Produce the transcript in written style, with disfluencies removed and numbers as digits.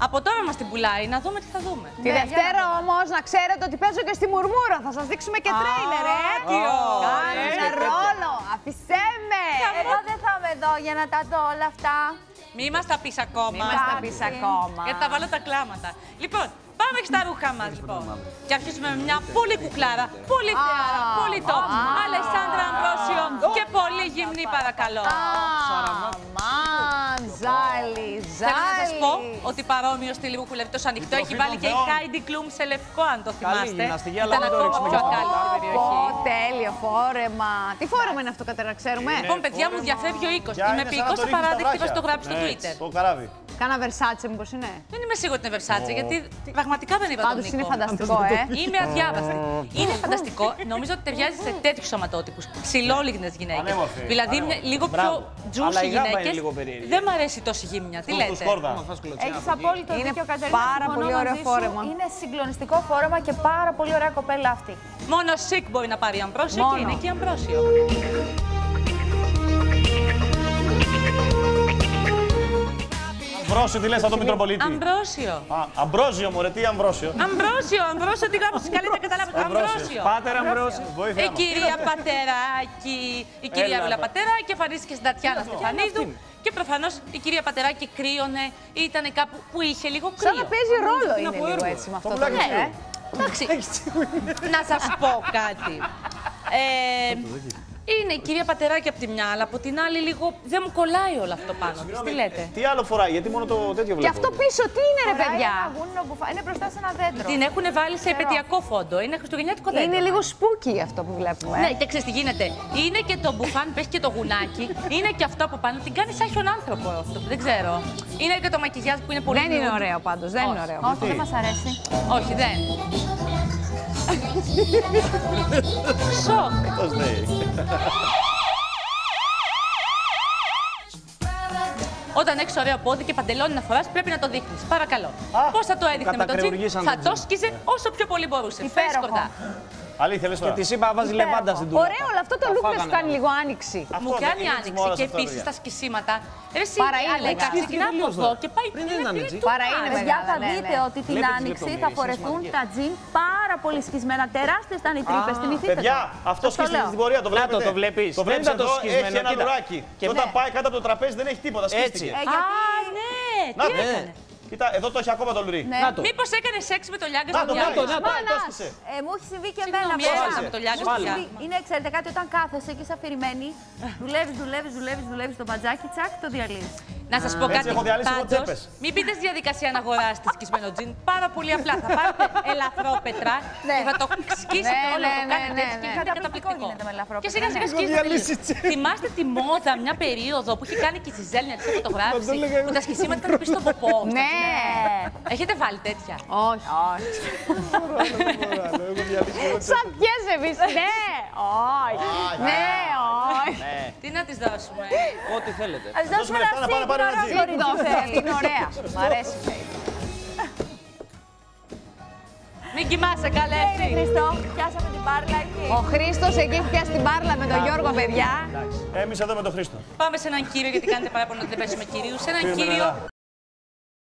Από τώρα μας την πουλάει, να δούμε τι θα δούμε. Τη Δευτέρα όμως να ξέρετε ότι παίζω και στη Μουρμούρα. Θα σας δείξουμε και τρέιλερ, Κάνω ένα ρόλο. Αφήσέ με. Εγώ δεν θα είμαι εδώ για να τα δω όλα αυτά. Μη μας τα πεις ακόμα. Μη μας τα πεις ακόμα. Γιατί θα βάλω τα κλάματα. Λοιπόν, πάμε και στα ρούχα μας, λοιπόν. Και αρχίσουμε με μια πολύ κουκλάρα, πολύ θεάρα, πολύ top. Αλεσάνδρα Αμβρόσιο και πολύ γυμνή, παρακαλώ. Αμάν, ζάλι, Θέλω να σας ζάλι. πω ότι παρόμοιο στη λίγο κουλευτός ανοιχτό έχει βάλει και η Heidi Klum σε λευκό, αν το θυμάστε. Ήταν ακόμα πιο ακάλυπτη περιοχή. Τέλειο φόρεμα. Τι φόρεμα είναι αυτό, Κατερίνα, ξέρουμε. Λοιπόν, παιδιά μου, διαφεύγει ο οίκος. Είμαι ποιητικός, θα παραδείχτη, θα το γράψει στο Twitter. Το καράβι. Κάνα Versace, μήπως είναι. Δεν είμαι σίγουρη ότι είναι Versace, γιατί πραγματικά δεν είπα τον Πάντως Νίκο. είναι φανταστικό, Είμαι αδιάβαστη. Είναι φανταστικό. Νομίζω ότι ταιριάζει σε τέτοιους σωματότυπους. Ψηλόλιγνες γυναίκες. Δηλαδή λίγο πιο juicy γυναίκες. Δεν μ' αρέσει τόση γύμνια. Τι λέτε. Έχεις απόλυτο δίκιο, Κατερίνα. πάρα πολύ ωραίο φόρεμα. Είναι συγκλονιστικό φόρεμα και πάρα πολύ ωραία κοπέλα αυτή. Μόνο chic μπορεί να πάρει Αμβρόσιο και είναι και Αμβρόσιο. Αμβρόσιο, τι λες, αυτό Μητροπολίτη. Αμβρόσιο. Αμπρόζιο, μωρέ, τι Αμβρόσιο. Αμβρόσιο, τι γράψεις καλύτερα, καταλάβετε. Αμβρόσιο. Πάτερ Αμβρόσιο. Η κυρία Πατεράκη, η κυρία Βουλαπατεράκη εμφανίστηκε στην Τατιάνα Στεφανίδου. Και προφανώς η κυρία Πατεράκη κρύωνε, ήταν κάπου που είχε λίγο κρύο. Σαν να παίζει ρόλο είναι λίγο έτσι με αυτό το Ναι. Εντάξει, να σας πω κάτι. Είναι η κυρία Πατεράκη από τη μια, αλλά από την άλλη λίγο δεν μου κολλάει όλο αυτό πάνω της. Τι λέτε. Τι άλλο φοράει, γιατί μόνο το τέτοιο βλέπω. Και αυτό πίσω τι είναι, ρε παιδιά. Είναι μπροστά σε ένα δέντρο. Την έχουν βάλει σε επαιτειακό φόντο. Είναι χριστουγεννιάτικο δέντρο. Είναι λίγο σπούκι αυτό που βλέπουμε. Ναι, και ξέρεις τι γίνεται. Είναι και το μπουφάν που έχει και το γουνάκι. Είναι και αυτό από πάνω. Την κάνει σαν χιονάνθρωπο αυτό. Δεν ξέρω. Είναι και το μακιγιάζ που είναι πολύ. Δεν είναι ωραίο πάντως. Δεν είναι ωραίο. Όχι, δεν μας αρέσει. Όχι, δεν. Σοκ. Όταν έχεις ωραίο πόδι και παντελόνι να φοράς, πρέπει να το δείχνεις. Παρακαλώ. Πώς θα το έδειχνε με το τζιν, θα το σκίζε όσο πιο πολύ μπορούσε. Φέσκορτα. Αλήθεια, λες τώρα. Και τη είπα, βάζει λεβάντα στην τούμπα. Ωραίο, αλλά αυτό το look δεν σου κάνει λίγο άνοιξη. Μου κάνει άνοιξη και επίσης τα σκισίματα. Εσύ, Παρά είναι Αλέκα, μεγάλα. ξεκινά από εδώ και πάει Πριν δεν ήταν έτσι. Παρά είναι Παιδιά, μεγάλα, θα ναι, δείτε ναι. ότι την Βλέπεις άνοιξη θα λεπτομέρειες, φορεθούν είναι τα τζιν πάρα πολύ σκισμένα. Τεράστιες ήταν οι τρύπες. Θυμηθείτε. Παιδιά, αυτό σκίστη στην πορεία, το βλέπετε. το βλέπεις. Το Δεν βλέπεις ήταν το εδώ, σκισμένο, έχει ένα κοίτα. λουράκι. Και Και όταν ναι. πάει κάτω από το τραπέζι δεν έχει τίποτα, σκίστηκε. Α, ναι, Να τι το. έκανε. Κοίτα, εδώ το έχει ακόμα το λουρί. Ναι. Να το. Μήπως έκανε σεξ με το Λιάγκα Να στο το πάει, διάλογο. να το πάει, το έσκησε. Μου έχει συμβεί και εμένα. Συγγνώμη, έσκασα με το Λιάγκα στο διάλογο. Είναι, ξέρετε κάτι, όταν κάθεσαι και είσαι αφηρημένη, δουλεύεις το μπατζάκι, τσακ, το διαλύεις. Να σας πω Έτσι κάτι. έχω διαλύσει εγώ Πάντως, τσέπες. μην μπείτε στη διαδικασία να αγοράσετε σκισμένο τζιν. Πάρα πολύ απλά. Θα πάρετε ελαφρόπετρα και θα το σκίσετε όλο. Το κάνετε έτσι και είναι καταπληκτικό. γίνεται με ελαφρόπετρα. Και σιγά σιγά σκίζετε. Θυμάστε τη μόδα μια περίοδο που είχε κάνει και η Ζιζέλνια τη φωτογράφηση που τα σκισίματα ήταν πίσω στο ποπό. Ναι. Έχετε βάλει τέτοια. Όχι. Σαν ποιες εμείς. Ναι. Όχι. Ναι, όχι. Τι να της δώσουμε. Ό,τι θέλετε. Ας δώσουμε λεφτά ένα να πάνε να πάρουν ένα σύγκρο, τζιν. Δώστε, είναι ωραία. Μ' αρέσει. Μην κοιμάσαι καλέ. Είναι Χριστό, πιάσαμε την μπάρλα εκεί. Ο Χρήστος εκεί έχει πιάσει την μπάρλα με τον Γιώργο, παιδιά. Εμείς εδώ με τον Χρήστο. Πάμε σε έναν κύριο, γιατί κάνετε παράπονο ότι δεν πέσουμε κυρίους. Σε έναν κύριο